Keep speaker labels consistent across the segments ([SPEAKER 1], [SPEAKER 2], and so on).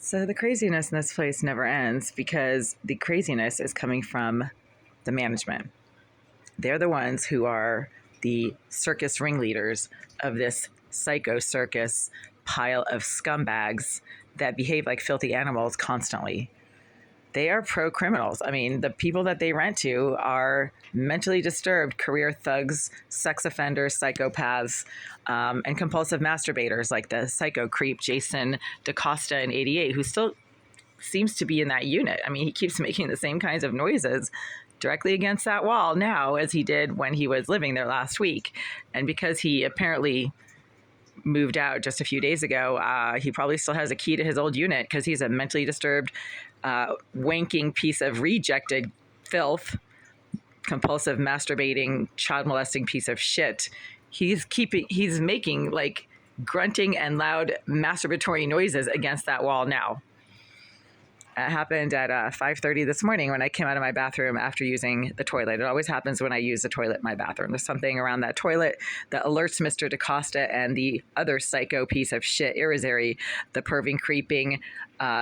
[SPEAKER 1] So the craziness in this place never ends because the craziness is coming from the management. They're the ones who are the circus ringleaders of this psycho circus pile of scumbags that behave like filthy animals constantly. They are pro criminals. I mean, the people that they rent to are mentally disturbed career thugs, sex offenders, psychopaths, and compulsive masturbators like the psycho creep Jason DaCosta in 88, who still seems to be in that unit. I mean, he keeps making the same kinds of noises directly against that wall now as he did when he was living there last week. And because he apparently moved out just a few days ago, he probably still has a key to his old unit because he's a mentally disturbed, wanking piece of rejected filth, compulsive masturbating, child molesting piece of shit. He's making like grunting and loud masturbatory noises against that wall now. It happened at 5:30 this morning when I came out of my bathroom after using the toilet. It always happens when I use the toilet in my bathroom. There's something around that toilet that alerts Mr. DaCosta and the other psycho piece of shit, Irizarry, the perving, creeping,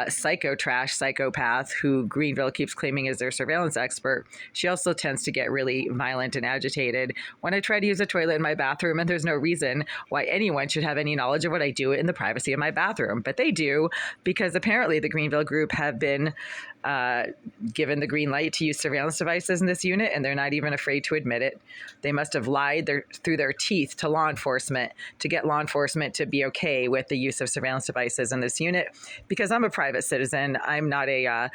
[SPEAKER 1] psycho trash psychopath who Greenville keeps claiming is their surveillance expert. She also tends to get really violent and agitated when I try to use a toilet in my bathroom, and there's no reason why anyone should have any knowledge of what I do in the privacy of my bathroom. But they do, because apparently the Greenville group have been given the green light to use surveillance devices in this unit, and they're not even afraid to admit it. They must have lied through their teeth to law enforcement to get law enforcement to be okay with the use of surveillance devices in this unit, because I'm a private citizen. I'm not a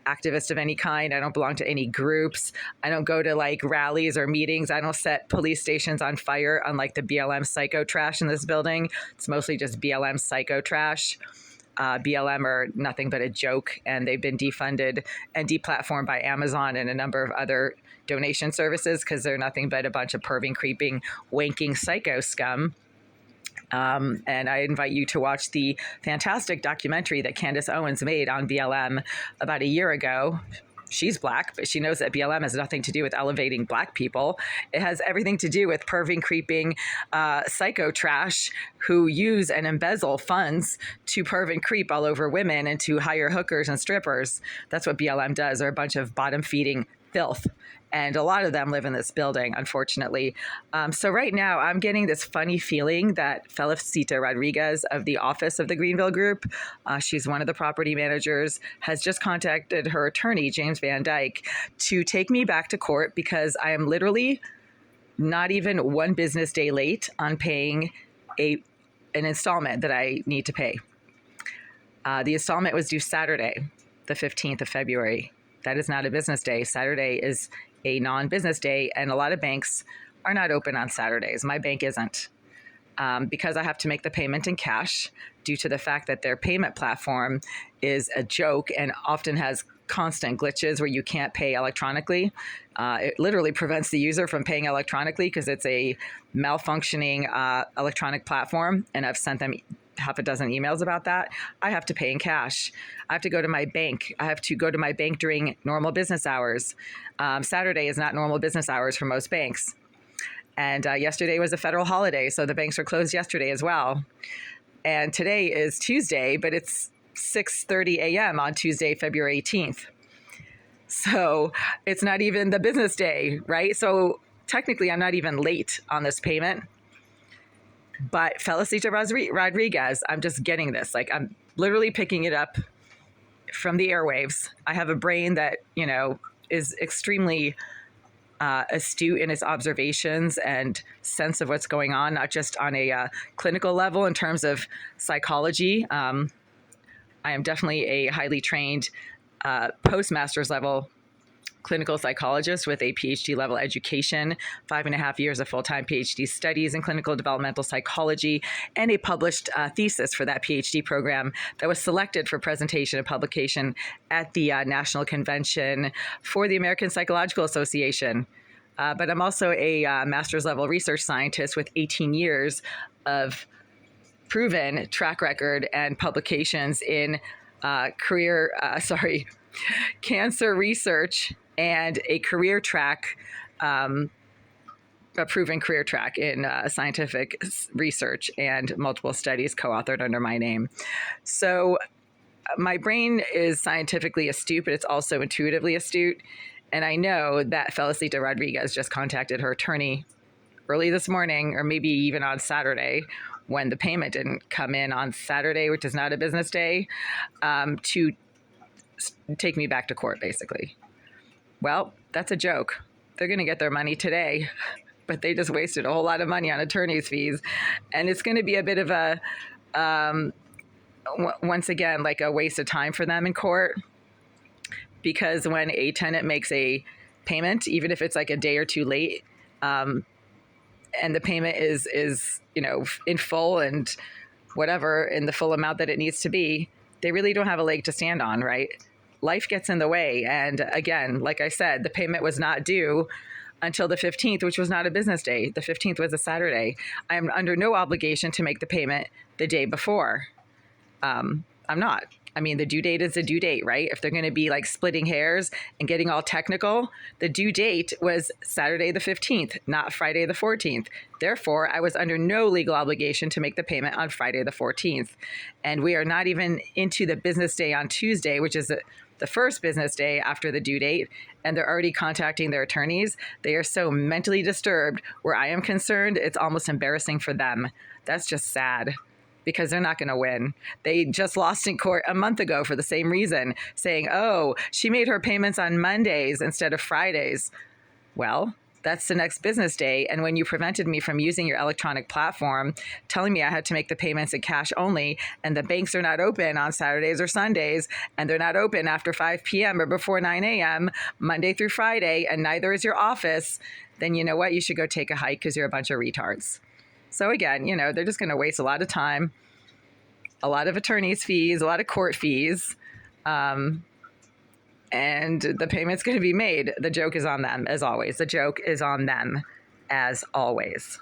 [SPEAKER 1] activist of any kind. I don't belong to any groups. I don't go to like rallies or meetings. I don't set police stations on fire, unlike the BLM psycho trash in this building. It's mostly just BLM psycho trash. BLM are nothing but a joke, and they've been defunded and deplatformed by Amazon and a number of other donation services because they're nothing but a bunch of perving, creeping, wanking psycho scum. And I invite you to watch the fantastic documentary that Candace Owens made on BLM about a year ago. She's Black, but she knows that BLM has nothing to do with elevating Black people. It has everything to do with perving, creeping, psycho trash who use and embezzle funds to perv and creep all over women and to hire hookers and strippers. That's what BLM does. They're a bunch of bottom-feeding filth. And a lot of them live in this building, unfortunately. So right now, I'm getting this funny feeling that Felicita Rodriguez of the office of the Greenville Group, she's one of the property managers, has just contacted her attorney, James Van Dyke, to take me back to court because I am literally not even one business day late on paying an installment that I need to pay. The installment was due Saturday, the 15th of February. That is not a business day. Saturday is a non-business day, and a lot of banks are not open on Saturdays. My bank isn't, because I have to make the payment in cash due to the fact that their payment platform is a joke and often has constant glitches where you can't pay electronically. It literally prevents the user from paying electronically because it's a malfunctioning electronic platform, and I've sent them half a dozen emails about that. I have to pay in cash. I have to go to my bank. I have to go to my bank during normal business hours. Saturday is not normal business hours for most banks. And yesterday was a federal holiday, so the banks were closed yesterday as well. And today is Tuesday, but it's 6:30 a.m. on Tuesday, February 18th. So it's not even the business day, right? So technically, I'm not even late on this payment. But Felicita Rodriguez, I'm just getting this. Like, I'm literally picking it up from the airwaves. I have a brain that, is extremely astute in its observations and sense of what's going on, not just on a clinical level in terms of psychology. I am definitely a highly trained postmaster's level clinical psychologist with a PhD level education, 5.5 years of full-time PhD studies in clinical developmental psychology, and a published thesis for that PhD program that was selected for presentation and publication at the National Convention for the American Psychological Association. But I'm also a master's level research scientist with 18 years of proven track record and publications in cancer research and a career track, a proven career track in scientific research and multiple studies co-authored under my name. So my brain is scientifically astute, but it's also intuitively astute. And I know that Felicita Rodriguez just contacted her attorney early this morning, or maybe even on Saturday, when the payment didn't come in on Saturday, which is not a business day, to take me back to court, basically. Well, that's a joke. They're going to get their money today, but they just wasted a whole lot of money on attorney's fees. And it's going to be a bit of a, once again, like a waste of time for them in court, because when a tenant makes a payment, even if it's like a day or two late, and the payment is in full and whatever, in the full amount that it needs to be, they really don't have a leg to stand on, right? Life gets in the way. And again, like I said, the payment was not due until the 15th, which was not a business day. The 15th was a Saturday. I am under no obligation to make the payment the day before. I'm not. I mean, the due date is the due date, right? If they're going to be like splitting hairs and getting all technical, the due date was Saturday the 15th, not Friday the 14th. Therefore, I was under no legal obligation to make the payment on Friday the 14th. And we are not even into the business day on Tuesday, which is the first business day after the due date, and they're already contacting their attorneys. They are so mentally disturbed. Where I am concerned, it's almost embarrassing for them. That's just sad, because they're not going to win. They just lost in court a month ago for the same reason, saying, oh, she made her payments on Mondays instead of Fridays. Well, that's the next business day. And when you prevented me from using your electronic platform, telling me I had to make the payments in cash only, and the banks are not open on Saturdays or Sundays, and they're not open after 5 p.m. or before 9 a.m., Monday through Friday, and neither is your office, then you know what? You should go take a hike, because you're a bunch of retards. So again, they're just going to waste a lot of time, a lot of attorney's fees, a lot of court fees, and the payment's going to be made. The joke is on them, as always. The joke is on them, as always.